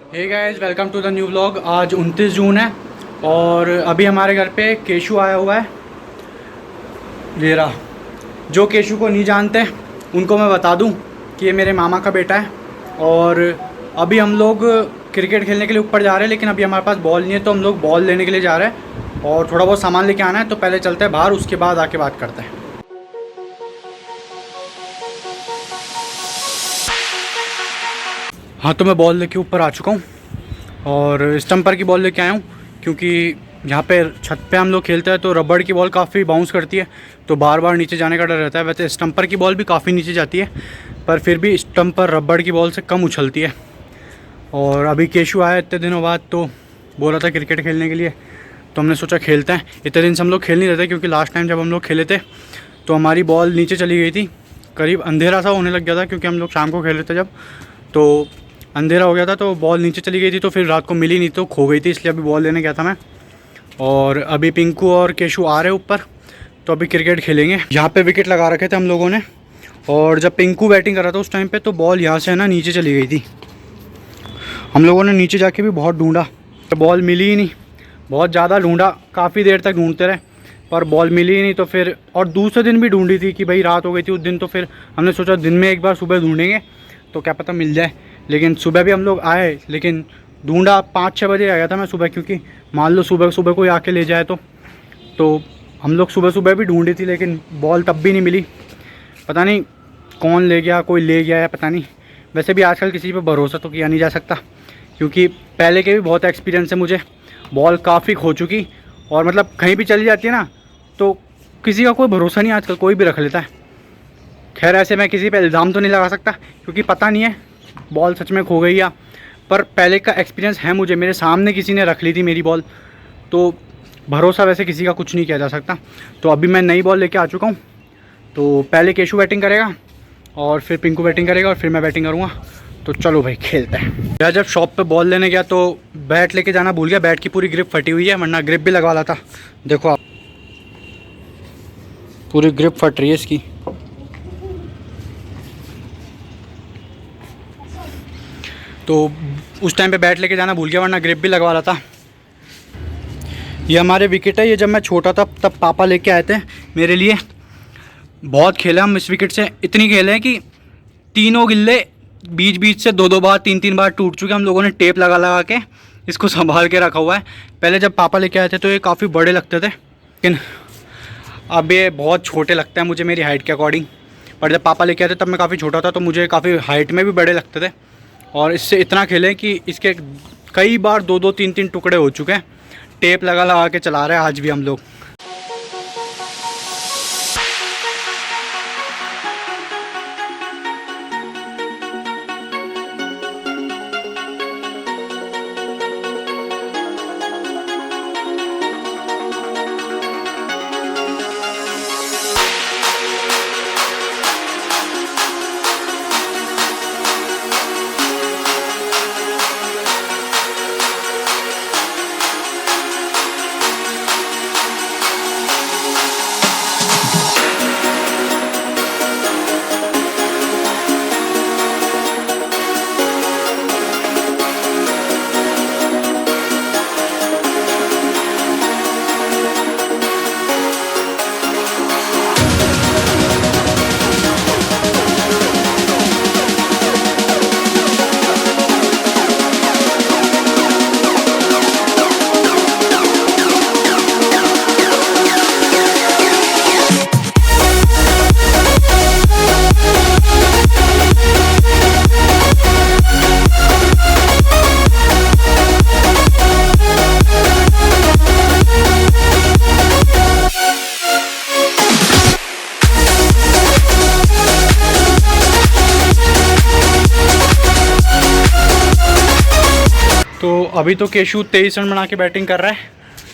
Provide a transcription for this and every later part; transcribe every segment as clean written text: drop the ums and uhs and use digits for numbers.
Hey guys, welcome to the new vlog. आज 29 जून है और अभी हमारे घर पे केशु आया हुआ है। ये रहा। जो केशु को नहीं जानते उनको मैं बता दूं कि ये मेरे मामा का बेटा है। और अभी हम लोग क्रिकेट खेलने के लिए ऊपर जा रहे हैं, लेकिन अभी हमारे पास बॉल नहीं है तो हम लोग बॉल लेने के लिए जा रहे हैं और थोड़ा बहुत सामान लेके आना है। तो पहले चलते हैं बाहर, उसके बाद आके बात करते हैं। हाँ, तो मैं बॉल लेके ऊपर आ चुका हूँ और स्टम्पर की बॉल लेके आया हूँ, क्योंकि यहाँ पे छत पे हम लोग खेलते हैं तो रबड़ की बॉल काफ़ी बाउंस करती है, तो बार बार नीचे जाने का डर रहता है। वैसे स्टम्पर की बॉल भी काफ़ी नीचे जाती है, पर फिर भी स्टम्पर रबड़ की बॉल से कम उछलती है। और अभी केशु आया इतने दिनों बाद, तो बोला था क्रिकेट खेलने के लिए, तो हमने सोचा खेलते हैं। इतने दिन से हम लोग खेल नहीं रहे थे, क्योंकि लास्ट टाइम जब हम लोग खेले थे तो हमारी बॉल नीचे चली गई थी। करीब अंधेरा सा होने लग गया था, क्योंकि हम लोग शाम को खेल रहे थे जब, तो अंधेरा हो गया था तो बॉल नीचे चली गई थी, तो फिर रात को मिली नहीं, तो खो गई थी। इसलिए अभी बॉल लेने गया था मैं। और अभी पिंकू और केशु आ रहे ऊपर, तो अभी क्रिकेट खेलेंगे। यहाँ पे विकेट लगा रखे थे हम लोगों ने, और जब पिंकू बैटिंग कर रहा था उस टाइम पे तो बॉल यहाँ से है ना नीचे चली गई थी। हम लोगों ने नीचे जाके भी बहुत ढूंढा, तो बॉल मिली ही नहीं। बहुत ज़्यादा ढूंढा, काफ़ी देर तक ढूंढते रहे, पर बॉल मिली ही नहीं। तो फिर और दूसरे दिन भी ढूंढी थी कि भाई रात हो गई थी उस दिन, तो फिर हमने सोचा दिन में एक बार सुबह ढूंढेंगे तो क्या पता मिल जाए। लेकिन सुबह भी हम लोग आए, लेकिन ढूंढा 5-6 बजे आ गया था मैं सुबह, क्योंकि मान लो सुबह सुबह कोई आके ले जाए तो हम लोग सुबह सुबह भी ढूंढी थी, लेकिन बॉल तब भी नहीं मिली। पता नहीं कौन ले गया, कोई ले गया है पता नहीं। वैसे भी आजकल किसी पे भरोसा तो किया नहीं जा सकता, क्योंकि पहले के भी बहुत एक्सपीरियंस है मुझे। बॉल काफ़ी खो चुकी, और मतलब कहीं भी चली जाती है ना तो किसी का कोई भरोसा नहीं, आजकल कोई भी रख लेता है। खैर, ऐसे मैं किसी पे इल्ज़ाम तो नहीं लगा सकता, क्योंकि पता नहीं है बॉल सच में खो गई या, पर पहले का एक्सपीरियंस है मुझे। मेरे सामने किसी ने रख ली थी मेरी बॉल, तो भरोसा वैसे किसी का कुछ नहीं किया जा सकता। तो अभी मैं नई बॉल लेके आ चुका हूँ, तो पहले केशु बैटिंग करेगा और फिर पिंकू बैटिंग करेगा और फिर मैं बैटिंग करूँगा। तो चलो भाई खेलते हैं। यार, जब शॉप पे बॉल लेने गया तो बैट लेके जाना भूल गया। बैट की पूरी ग्रिप फटी हुई है, वरना ग्रिप भी लगवा लाता। देखो आप, पूरी ग्रिप फट रही है इसकी। तो उस टाइम पे बैट लेके जाना भूल गया, वरना ग्रिप भी लगवा रहा था। ये हमारे विकेट है। ये जब मैं छोटा था तब पापा लेके आए थे मेरे लिए। बहुत खेले हम इस विकेट से, इतनी खेले हैं कि तीनों गिल्ले बीच बीच से 2-2 बार 3-3 बार टूट चुके। हम लोगों ने टेप लगा लगा के इसको संभाल के रखा हुआ है। पहले जब पापा लेके आए थे तो ये काफ़ी बड़े लगते थे, लेकिन अब ये बहुत छोटे लगते हैं मुझे मेरी हाइट के अकॉर्डिंग। पर जब पापा लेके आए थे तब मैं काफ़ी छोटा था, तो मुझे काफ़ी हाइट में भी बड़े लगते थे। और इससे इतना खेले कि इसके कई बार 2-2 3-3 टुकड़े हो चुके हैं। टेप लगा लगा के चला रहे हैं आज भी हम लोग। तो अभी तो केशु 23 रन बना के बैटिंग कर रहा है।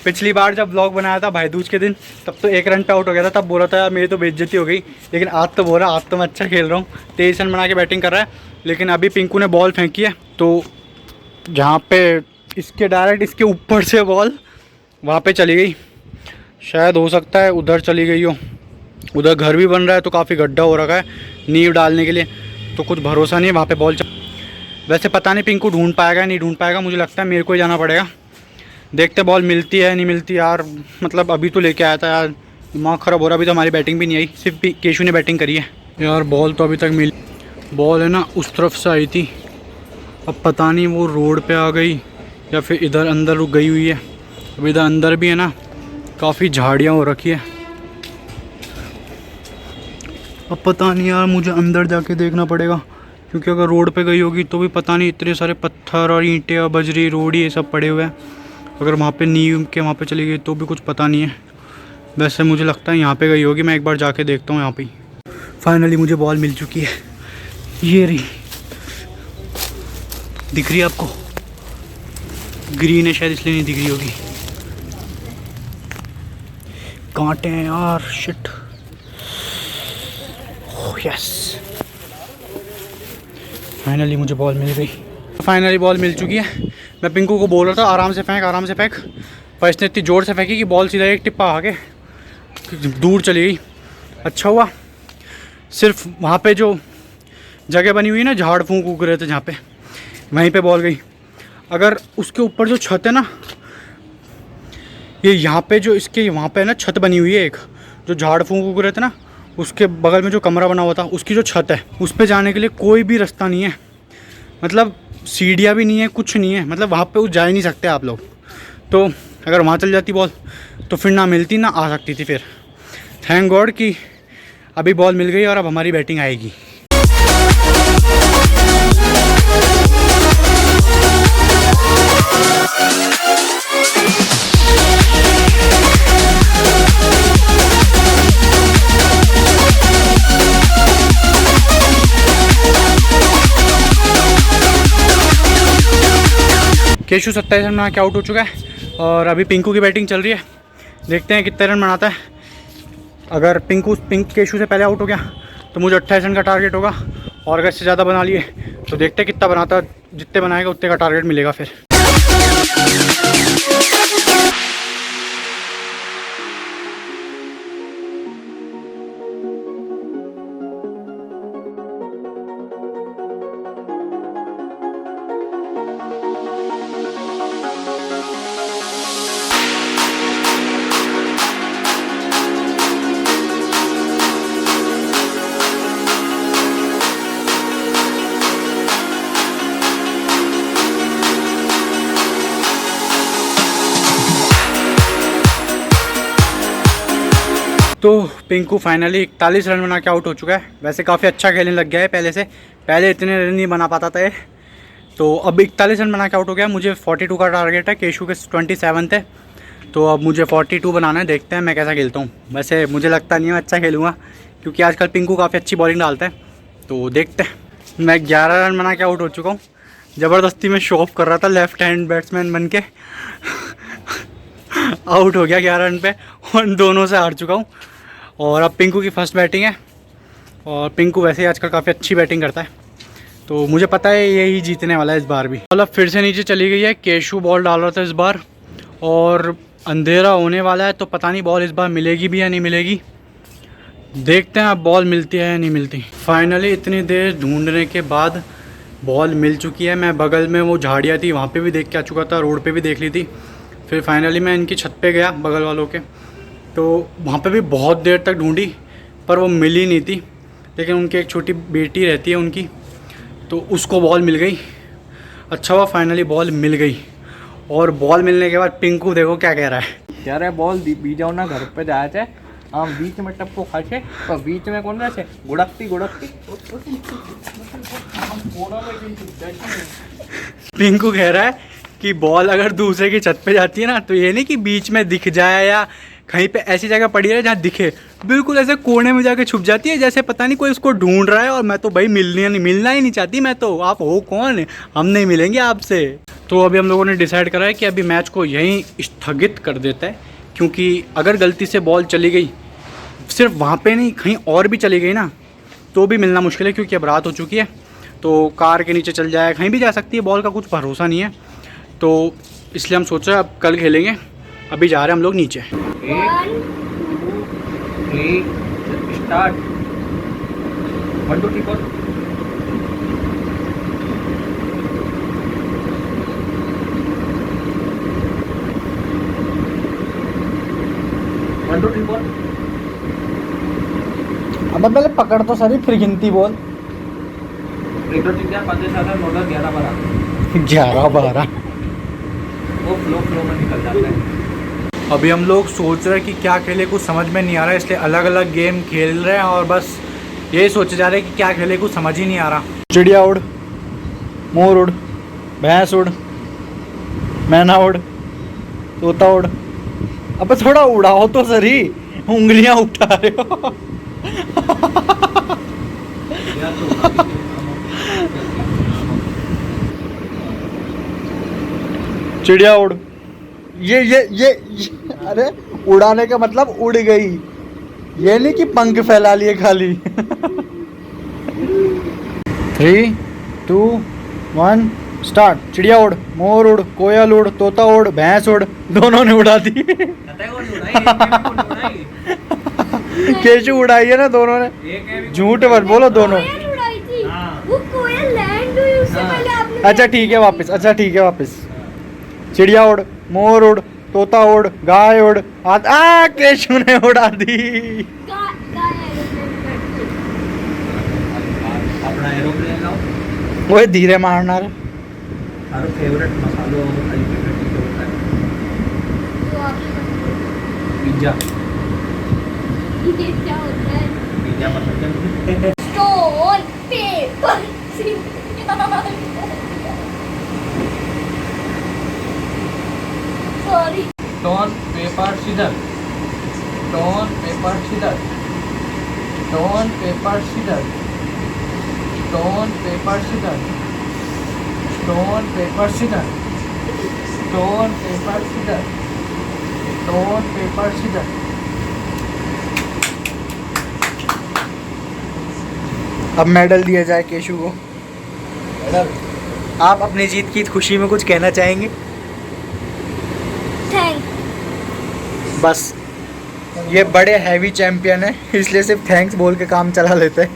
पिछली बार जब व्लॉग बनाया था भाई दूज के दिन, तब तो 1 रन पे आउट हो गया था। तब बोला था यार मेरी तो बेइज्जती हो गई, लेकिन आज तो बोला आज तो मैं अच्छा खेल रहा हूँ। 23 रन बना के बैटिंग कर रहा है। लेकिन अभी पिंकू ने बॉल फेंकी है, तो जहाँ पे इसके डायरेक्ट इसके ऊपर से बॉल वहाँ पे चली गई। शायद हो सकता है उधर चली गई हो। उधर घर भी बन रहा है तो काफ़ी गड्ढा हो रखा है नींव डालने के लिए, तो कुछ भरोसा नहीं है वहाँ पे बॉल वैसे पता नहीं पिंकू ढूंढ पाएगा नहीं ढूंढ पाएगा, मुझे लगता है मेरे को ही जाना पड़ेगा। देखते बॉल मिलती है नहीं मिलती यार। मतलब अभी तो लेके आया था यार, दिमाग ख़राब हो रहा। अभी तो हमारी बैटिंग भी नहीं आई, सिर्फ केशू ने बैटिंग करी है यार। बॉल तो अभी तक मिली, बॉल है ना उस तरफ से आई थी, अब पता नहीं वो रोड पे आ गई या फिर इधर अंदर रुक गई हुई है। अब इधर अंदर भी है ना काफ़ी झाड़ियाँ हो रखी है। अब पता नहीं यार, मुझे अंदर जाके देखना पड़ेगा, क्योंकि अगर रोड पे गई होगी तो भी पता नहीं, इतने सारे पत्थर और ईंटें और बजरी रोड़ी ये सब पड़े हुए हैं। अगर वहाँ पे नींव के वहाँ पे चली गई तो भी कुछ पता नहीं है। वैसे मुझे लगता है यहाँ पे गई होगी, मैं एक बार जाके देखता हूँ यहाँ पे। फाइनली मुझे बॉल मिल चुकी है, ये रही, दिख रही है आपको? ग्रीन है शायद इसलिए नहीं दिख रही होगी। कांटे हैं यार, शिट। यस, फाइनली मुझे बॉल मिल गई। फाइनली बॉल मिल चुकी है। मैं पिंकू को बोल रहा था आराम से फेंक, पर इसने इतनी ज़ोर से फेंकी कि बॉल सीधा एक टिप्पा आके दूर चली गई। अच्छा हुआ सिर्फ वहाँ पे जो जगह बनी हुई है ना, झाड़ फूंक उग रहे थे जहाँ पे, वहीं पे बॉल गई। अगर उसके ऊपर जो छत है ना, ये यहाँ पे जो इसके वहाँ पे ना छत बनी हुई है एक, जो झाड़ फूंक उग रहे थे ना, उसके बगल में जो कमरा बना हुआ था उसकी जो छत है, उस पे जाने के लिए कोई भी रास्ता नहीं है। मतलब सीढ़ियाँ भी नहीं है, कुछ नहीं है, मतलब वहाँ पे जा ही नहीं सकते आप लोग। तो अगर वहाँ चल जाती बॉल तो फिर ना मिलती ना आ सकती थी। फिर थैंक गॉड कि अभी बॉल मिल गई और अब हमारी बैटिंग आएगी। केशु 27 रन बना के आउट हो चुका है और अभी पिंकू की बैटिंग चल रही है। देखते हैं कितने रन बनाता है। अगर केशु से पहले आउट हो गया तो मुझे 28 रन का टारगेट होगा, और अगर इससे ज़्यादा बना लिए तो देखते हैं कितना बनाता है। जितने बनाएगा उतने का टारगेट मिलेगा फिर। तो पिंकू फाइनली 41 रन बना के आउट हो चुका है। वैसे काफ़ी अच्छा खेलने लग गया है पहले से, पहले इतने रन नहीं बना पाता था ये। तो अब 41 रन बना के आउट हो गया। मुझे 42 का टारगेट है, केशु के 27 थे, तो अब मुझे 42 बनाना है। देखते हैं मैं कैसा खेलता हूँ। वैसे मुझे लगता नहीं है मैं अच्छा खेलूँगा, क्योंकि आजकल पिंकू काफ़ी अच्छी बॉलिंग डालता है। तो देखते हैं। मैं 11 रन बना के आउट हो चुका हूँ। ज़बरदस्ती में शो ऑफ कर रहा था लेफ्ट हैंड बैट्समैन बन के आउट हो गया 11 रन पे और दोनों से हार चुका हूँ। और अब पिंकू की फर्स्ट बैटिंग है, और पिंकू वैसे ही आजकल काफ़ी अच्छी बैटिंग करता है, तो मुझे पता है यही जीतने वाला है इस बार भी। मतलब फिर से नीचे चली गई है। केशु बॉल डाल रहा था इस बार, और अंधेरा होने वाला है, तो पता नहीं बॉल इस बार मिलेगी भी या नहीं मिलेगी। देखते हैं अब बॉल मिलती है या नहीं मिलती। फाइनली इतनी देर ढूंढने के बाद बॉल मिल चुकी है। मैं बगल में वो झाड़ियाँ थी वहाँ पे भी देख के आ चुका था, रोड पे भी देख ली थी। फिर फाइनली मैं इनकी छत पे गया बगल वालों के, तो वहाँ पे भी बहुत देर तक ढूंढी पर वो मिली नहीं थी। लेकिन उनकी एक छोटी बेटी रहती है उनकी, तो उसको बॉल मिल गई। अच्छा हुआ फाइनली बॉल मिल गई। और बॉल मिलने के बाद पिंकू देखो क्या कह रहा है। कह रहे बॉल बी जाओ ना घर पे जाए थे, हम बीच में टप्पो खाचे तो बीच में कौन रहे गुड़कती पिंकू कह रहा है कि बॉल अगर दूसरे की छत पे जाती है ना, तो ये नहीं कि बीच में दिख जाए या कहीं पे ऐसी जगह पड़ी है जहाँ दिखे, बिल्कुल ऐसे कोने में जाके छुप जाती है, जैसे पता नहीं कोई उसको ढूंढ रहा है। और मैं तो भाई मिलना ही नहीं चाहती। मैं तो, आप हो कौन, हम नहीं मिलेंगे आपसे। तो अभी हम लोगों ने डिसाइड करा है कि अभी मैच को यहीं स्थगित कर देता है, क्योंकि अगर गलती से बॉल चली गई, सिर्फ वहाँ पे नहीं कहीं और भी चली गई ना, तो भी मिलना मुश्किल है, क्योंकि अब रात हो चुकी है। तो कार के नीचे चल जाए, कहीं भी जा सकती है बॉल, का कुछ भरोसा नहीं है। तो इसलिए हम सोच रहे हैं अब कल खेलेंगे। अभी जा रहे हैं हम लोग नीचे। 1 2 3 स्टार्ट 1 2 3 4 1 2 3 4 अब पहले पकड़ तो सारी फिर गिनती बोल। 1 2 3 4 5 6 7 8 9 10 11 12 11 12। वो फ्लो में निकल जाता है। अभी हम लोग सोच रहे हैं कि क्या खेले, कुछ समझ में नहीं आ रहा है, इसलिए अलग अलग गेम खेल रहे हैं और बस यही सोचे जा रहे हैं कि क्या खेले, कुछ समझ ही नहीं आ रहा। चिड़िया उड़, मोर उड़, भैंस उड़, मैना उड़, तोता उड़। अब थोड़ा उड़ाओ तो सही, उंगलियां उठा रहे हो। चिड़िया उड़, ये अरे उड़ाने का मतलब उड़ गई, ये नहीं कि पंख फैला लिए खाली। 3 2 1 स्टार्ट। चिड़िया उड़, मोर उड़, कोयल उड़, तोता उड़, भैंस उड़। दोनों ने उड़ा दी। केशु उड़ाई है ना दोनों ने, झूठ मत बोलो दोनों। कोयल उड़ाई थी। वो कोयल लैंड हुई उससे पहले आपने। अच्छा ठीक है वापस, अच्छा ठीक है वापस। चिड़िया उड़, मोर उड़, तोता उड़, गाय उड़, केशु ने उड़ा दी। अपना एरोप्लेन लाओ। वो धीरे मारना रे। हर फेवरेट मसालो अल्टीमेट चीज होता है पिज्जा। ये क्या होता है? पिज्जा पसंद है। Stone paper sorry. Stone paper scissor, stone paper scissor, stone paper scissor, stone paper scissor, stone paper scissor, stone paper scissor, stone paper scissor. अब मेडल दिया जाए केशु को। आप अपनी जीत की खुशी में कुछ कहना चाहेंगे? थैंक। बस ये बड़े हैवी चैंपियन है, इसलिए सिर्फ थैंक्स बोल के काम चला लेते हैं।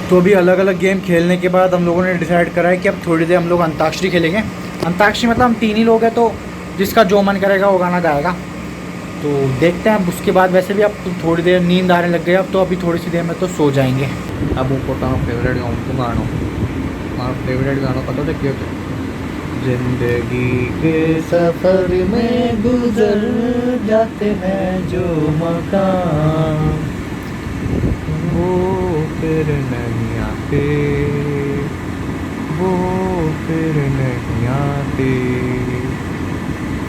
तो अभी अलग अलग गेम खेलने के बाद हम लोगों ने डिसाइड करा है कि अब थोड़ी देर हम लोग अंताक्षरी खेलेंगे। अंताक्षरी मतलब हम 3 ही लोग हैं, तो जिसका जो मन करेगा वो गाना गाएगा। तो देखते हैं। अब उसके बाद वैसे भी अब थोड़ी देर नींद आने लग गई, अब तो अभी थोड़ी सी देर में तो सो जाएंगे। अब ऊपर तो फेवरेट गानो मारो फेवरेट गानो पता था क्यों? जिंदगी के सफर में गुजर जाते हैं जो मकाम, वो फिर नहीं आते, वो फिर नहीं आते।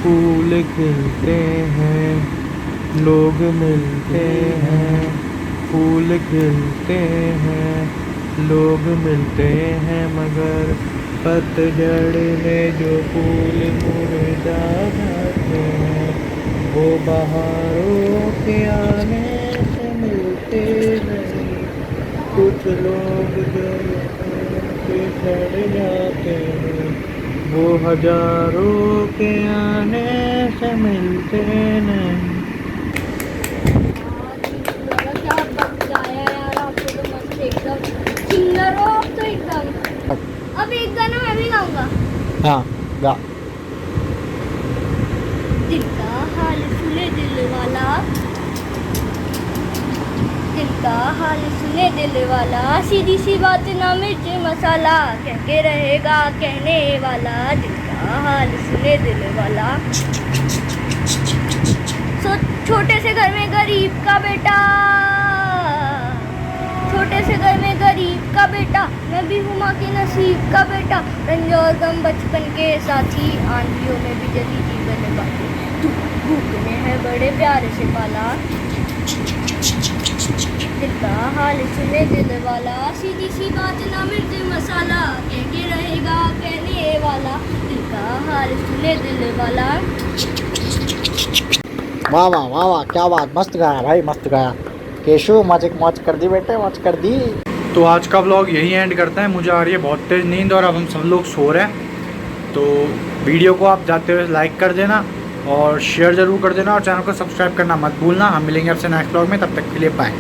फूल खिलते हैं, लोग मिलते हैं, फूल खिलते हैं, लोग मिलते हैं, मगर पतझड़ में जो फूल मुरझा जाते हैं, वो बहारों के आने से मिलते नहीं। कुछ लोग जो पिछड़ जाते हैं, वो हजारों के आने से मिलते नहीं। क्या गाया यार, आपको तो मस्त एकदम सिंगर हो आप तो एकदम। अब एक गाना मैं भी गाऊंगा। हाँ गा। दिल का हाल सुने दिल वाला, दिल का हाल सुने दिल वाला, सीधी सी बात ना मिर्च मसाला, कह के रहेगा कहने वाला, दिल का हाल सुने दिल वाला। छोटे से घर में गरीब का बेटा, छोटे से घर में गरीब का बेटा, मैं भी हूँ माँ के नसीब का बेटा। रंज और गम बचपन के साथी, आंधियों में भी जली जीवन बाकी, तू भूख ने है बड़े प्यार से पाला। दिल का हाल सुने दिल वाला, सीधी सी बात ना मिर्च मसाला, कह के रहेगा कहने वाला, दिल का हाल सुने दिल वाला। वाह वाह वाह वाह, क्या बात, मस्त गाया भाई, मस्त गाया केशु। मौज कर दी बेटे, मौज कर दी। तो आज का व्लॉग यही एंड करता है। मुझे आ रही है बहुत तेज़ नींद और अब हम सब लोग सो रहे हैं। तो वीडियो को आप जाते हुए लाइक कर देना और शेयर ज़रूर कर देना और चैनल को सब्सक्राइब करना मत भूलना। हम मिलेंगे आपसे नेक्स्ट व्लॉग में, तब तक के लिए बाय।